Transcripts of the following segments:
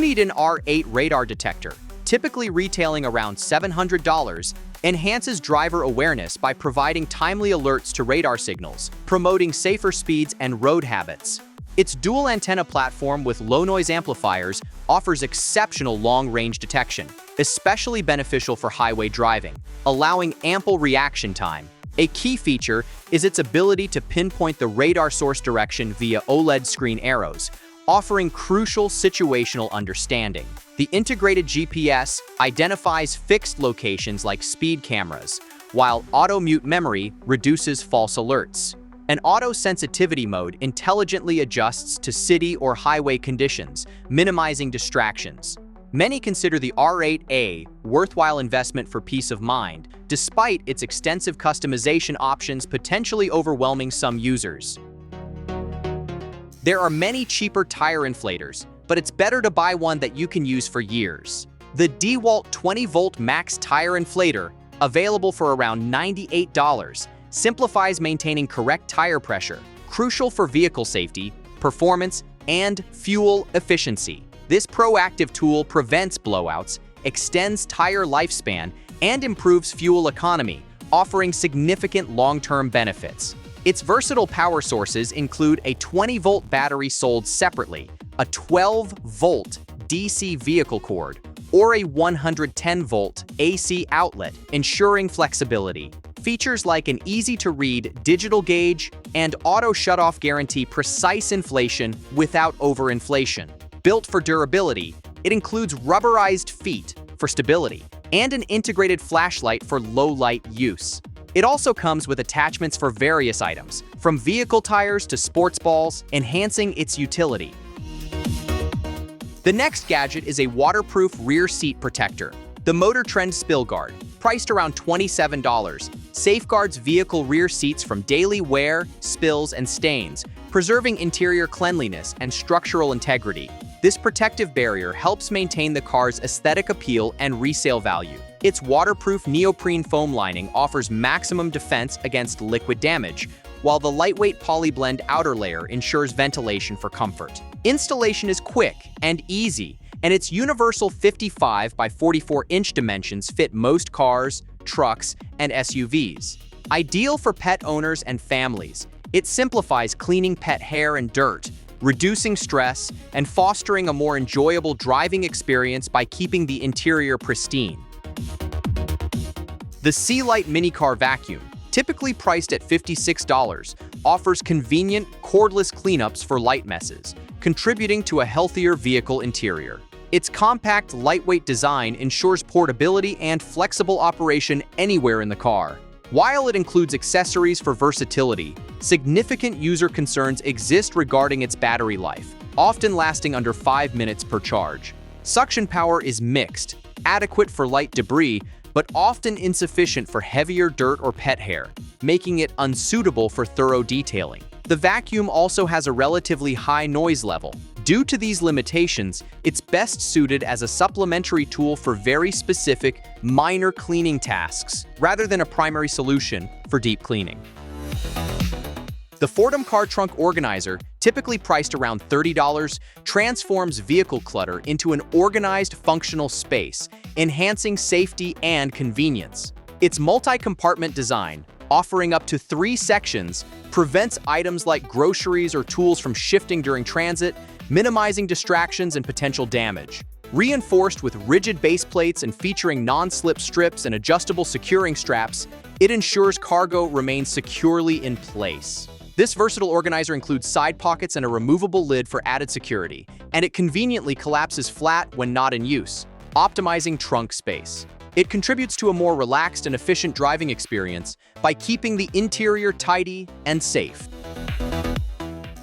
need an R8 radar detector, typically retailing around $700, enhances driver awareness by providing timely alerts to radar signals, promoting safer speeds and road habits. Its dual antenna platform with low-noise amplifiers offers exceptional long-range detection, especially beneficial for highway driving, allowing ample reaction time. A key feature is its ability to pinpoint the radar source direction via OLED screen arrows, offering crucial situational understanding. The integrated GPS identifies fixed locations like speed cameras, while auto-mute memory reduces false alerts. An auto-sensitivity mode intelligently adjusts to city or highway conditions, minimizing distractions. Many consider the R8A worthwhile investment for peace of mind, despite its extensive customization options potentially overwhelming some users. There are many cheaper tire inflators, but it's better to buy one that you can use for years. The DeWalt 20-volt max tire inflator, available for around $98, simplifies maintaining correct tire pressure, crucial for vehicle safety, performance, and fuel efficiency. This proactive tool prevents blowouts, extends tire lifespan, and improves fuel economy, offering significant long-term benefits. Its versatile power sources include a 20-volt battery sold separately, a 12-volt DC vehicle cord, or a 110-volt AC outlet, ensuring flexibility. Features like an easy-to-read digital gauge and auto shutoff guarantee precise inflation without overinflation. Built for durability, it includes rubberized feet for stability and an integrated flashlight for low-light use. It also comes with attachments for various items, from vehicle tires to sports balls, enhancing its utility. The next gadget is a waterproof rear seat protector. The Motor Trend Spill Guard, priced around $27, safeguards vehicle rear seats from daily wear, spills, and stains, preserving interior cleanliness and structural integrity. This protective barrier helps maintain the car's aesthetic appeal and resale value. Its waterproof neoprene foam lining offers maximum defense against liquid damage, while the lightweight polyblend outer layer ensures ventilation for comfort. Installation is quick and easy, and its universal 55 by 44-inch dimensions fit most cars, trucks, and SUVs. Ideal for pet owners and families, it simplifies cleaning pet hair and dirt, reducing stress, and fostering a more enjoyable driving experience by keeping the interior pristine. The Sea-Light Mini Car Vacuum, typically priced at $56, offers convenient, cordless cleanups for light messes, contributing to a healthier vehicle interior. Its compact, lightweight design ensures portability and flexible operation anywhere in the car. While it includes accessories for versatility, significant user concerns exist regarding its battery life, often lasting under 5 minutes per charge. Suction power is mixed, adequate for light debris, but often insufficient for heavier dirt or pet hair, making it unsuitable for thorough detailing. The vacuum also has a relatively high noise level. Due to these limitations, it's best suited as a supplementary tool for very specific, minor cleaning tasks, rather than a primary solution for deep cleaning. The Fordham Car Trunk Organizer, typically priced around $30, transforms vehicle clutter into an organized, functional space, enhancing safety and convenience. Its multi-compartment design, offering up to 3 sections, prevents items like groceries or tools from shifting during transit, minimizing distractions and potential damage. Reinforced with rigid base plates and featuring non-slip strips and adjustable securing straps, it ensures cargo remains securely in place. This versatile organizer includes side pockets and a removable lid for added security, and it conveniently collapses flat when not in use, optimizing trunk space. It contributes to a more relaxed and efficient driving experience by keeping the interior tidy and safe.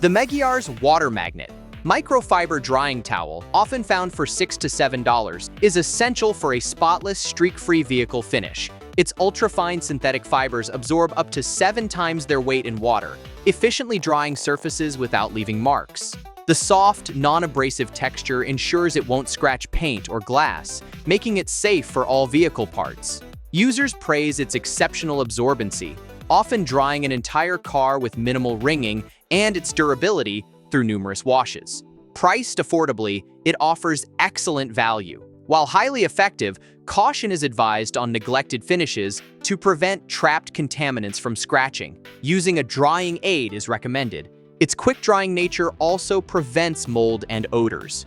The Megiar's Water Magnet microfiber drying towel, often found for $6 to $7, is essential for a spotless, streak-free vehicle finish. Its ultra-fine synthetic fibers absorb up to 7 times their weight in water, efficiently drying surfaces without leaving marks. The soft, non-abrasive texture ensures it won't scratch paint or glass, making it safe for all vehicle parts. Users praise its exceptional absorbency, often drying an entire car with minimal wringing, and its durability through numerous washes. Priced affordably, it offers excellent value. While highly effective, caution is advised on neglected finishes to prevent trapped contaminants from scratching. Using a drying aid is recommended. Its quick-drying nature also prevents mold and odors.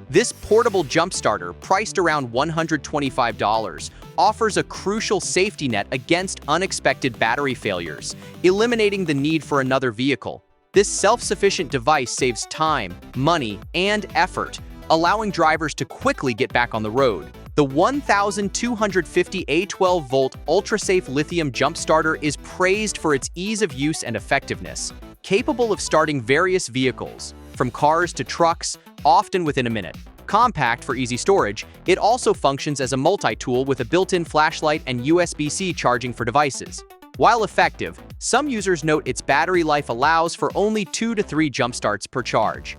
This portable jump starter, priced around $125, offers a crucial safety net against unexpected battery failures, eliminating the need for another vehicle. This self-sufficient device saves time, money, and effort, allowing drivers to quickly get back on the road. The 1250 A12-volt ultra-safe lithium jump starter is praised for its ease of use and effectiveness, capable of starting various vehicles, from cars to trucks, often within a minute. Compact for easy storage, it also functions as a multi-tool with a built-in flashlight and USB-C charging for devices. While effective, some users note its battery life allows for only 2 to 3 jump starts per charge.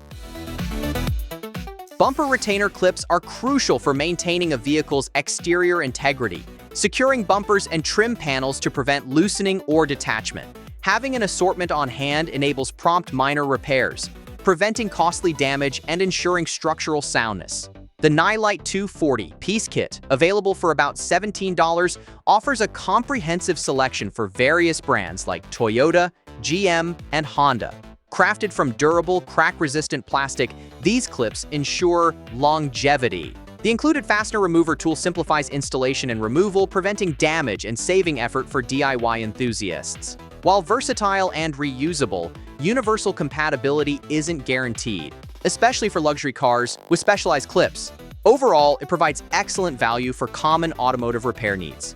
Bumper retainer clips are crucial for maintaining a vehicle's exterior integrity, securing bumpers and trim panels to prevent loosening or detachment. Having an assortment on hand enables prompt minor repairs, preventing costly damage and ensuring structural soundness. The Nylite 240 piece kit, available for about $17, offers a comprehensive selection for various brands like Toyota, GM, and Honda. Crafted from durable, crack-resistant plastic, these clips ensure longevity. The included fastener remover tool simplifies installation and removal, preventing damage and saving effort for DIY enthusiasts. While versatile and reusable, universal compatibility isn't guaranteed, especially for luxury cars with specialized clips. Overall, it provides excellent value for common automotive repair needs.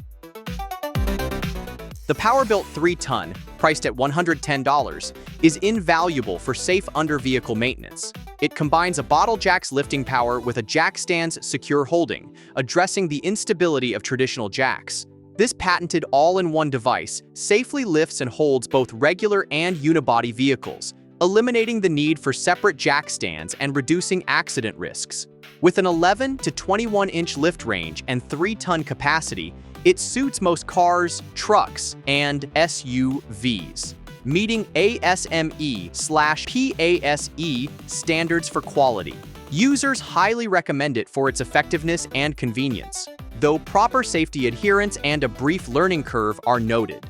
The Powerbuilt 3-ton, priced at $110, is invaluable for safe under-vehicle maintenance. It combines a bottle jack's lifting power with a jack stand's secure holding, addressing the instability of traditional jacks. This patented all-in-one device safely lifts and holds both regular and unibody vehicles, eliminating the need for separate jack stands and reducing accident risks. With an 11 to 21-inch lift range and 3-ton capacity, it suits most cars, trucks, and SUVs, meeting ASME/PASE standards for quality. Users highly recommend it for its effectiveness and convenience, though proper safety adherence and a brief learning curve are noted.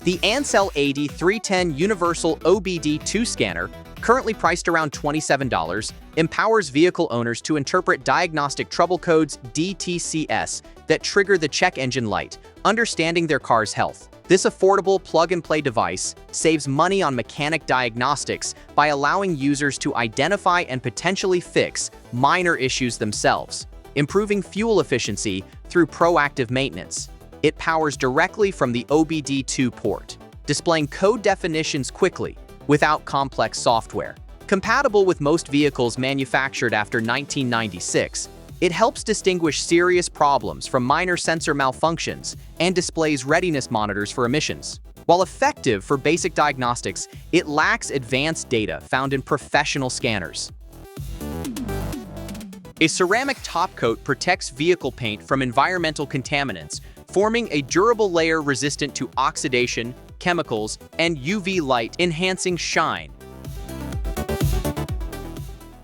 The Ansell AD 310 Universal OBD2 scanner, currently priced around $27, empowers vehicle owners to interpret diagnostic trouble codes DTCS that trigger the check engine light, understanding their car's health. This affordable plug-and-play device saves money on mechanic diagnostics by allowing users to identify and potentially fix minor issues themselves, improving fuel efficiency through proactive maintenance. It powers directly from the OBD2 port, displaying code definitions quickly, without complex software. Compatible with most vehicles manufactured after 1996, it helps distinguish serious problems from minor sensor malfunctions and displays readiness monitors for emissions. While effective for basic diagnostics, it lacks advanced data found in professional scanners. A ceramic topcoat protects vehicle paint from environmental contaminants, forming a durable layer resistant to oxidation, chemicals, and UV light, enhancing shine.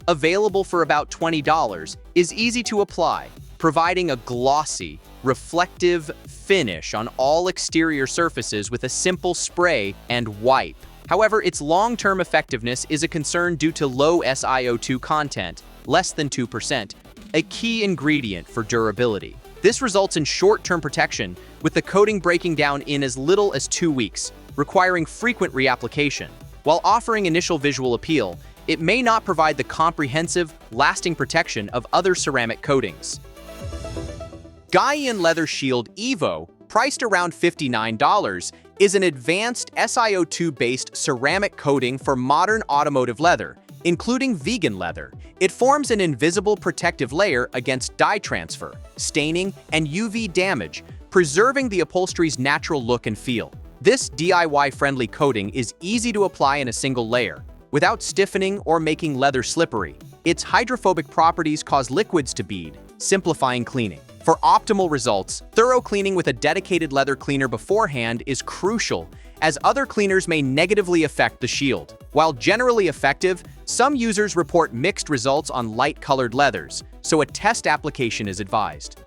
Available for about $20, is easy to apply, providing a glossy, reflective finish on all exterior surfaces with a simple spray and wipe. However, its long-term effectiveness is a concern due to low SiO2 content, less than 2%, a key ingredient for durability. This results in short-term protection, with the coating breaking down in as little as 2 weeks, requiring frequent reapplication. While offering initial visual appeal, it may not provide the comprehensive, lasting protection of other ceramic coatings. Gaian Leather Shield Evo, priced around $59, is an advanced SiO2-based ceramic coating for modern automotive leather, including vegan leather. It forms an invisible protective layer against dye transfer, staining, and UV damage, preserving the upholstery's natural look and feel. This DIY-friendly coating is easy to apply in a single layer, without stiffening or making leather slippery. Its hydrophobic properties cause liquids to bead, simplifying cleaning. For optimal results, thorough cleaning with a dedicated leather cleaner beforehand is crucial, as other cleaners may negatively affect the shield. While generally effective, some users report mixed results on light-colored leathers, so a test application is advised.